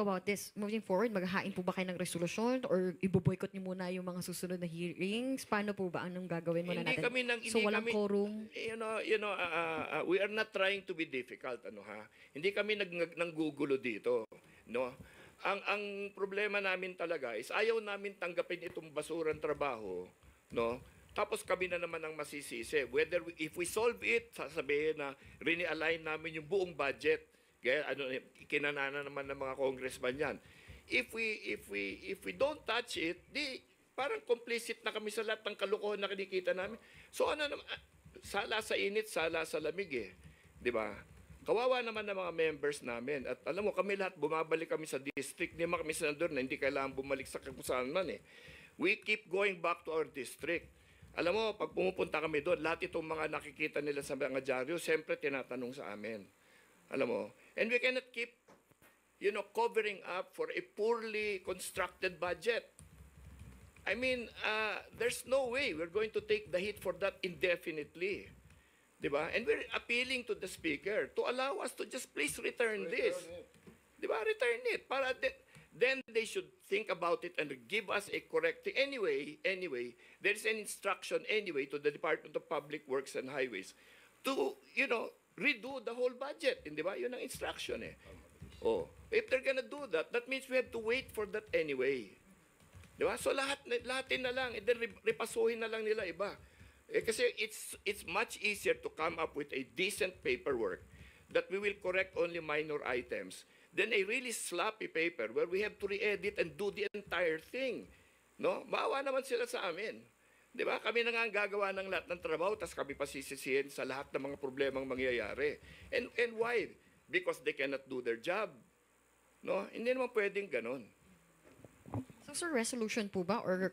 about this, moving forward, maghahain po ba kayo ng resolusyon or iboboykot niyo muna yung mga susunod na hearings? Paano po ba? Anong gagawin muna natin? So walang quorum? We are not trying to be difficult, Hindi kami nanggugulo dito, no? Ang problema namin talaga is ayaw namin tanggapin itong basurang trabaho, no? Tapos kami na naman ang masisisi. If we solve it, sasabihin na re-align namin yung buong budget. Kaya kinanana naman ng mga congressman yan. If we don't touch it, di parang complicit na kami sa lahat ng kalokohan na kinikita namin. So sala sa init, sala sa lamig eh. 'Di ba? Kawawa naman ng mga members namin. At alam mo, kami lahat bumabalik kami sa district. Hindi kami senador na hindi kailangan bumalik sa kung saan man eh. We keep going back to our district. Alam mo, pag pumupunta kami doon, lahat itong mga nakikita nila sa mga dyaryo, siyempre tinatanong sa amin. Alam mo, and we cannot keep, covering up for a poorly constructed budget. I mean, there's no way we're going to take the hit for that indefinitely. Diba? And we're appealing to the Speaker to allow us to just please return this. Diba? Return it. Para then they should think about it and give us a correct thing. Anyway, there is an instruction anyway to the Department of Public Works and Highways to, redo the whole budget. Hindi ba? Yun ang instruction eh. Oh, if they're gonna do that, that means we have to wait for that anyway. Di ba? So lahatin na lang, and then repasuhin na lang nila iba. Kasi it's much easier to come up with a decent paperwork that we will correct only minor items than a really sloppy paper where we have to re-edit and do the entire thing. No? Maawa naman sila sa amin. Di ba? Kami na nga ang gagawa ng lahat ng trabaho, tapos kami pasisisihin sa lahat ng mga problemang mangyayari. And why? Because they cannot do their job. No? Hindi naman pwedeng ganon. So sir, resolution po ba or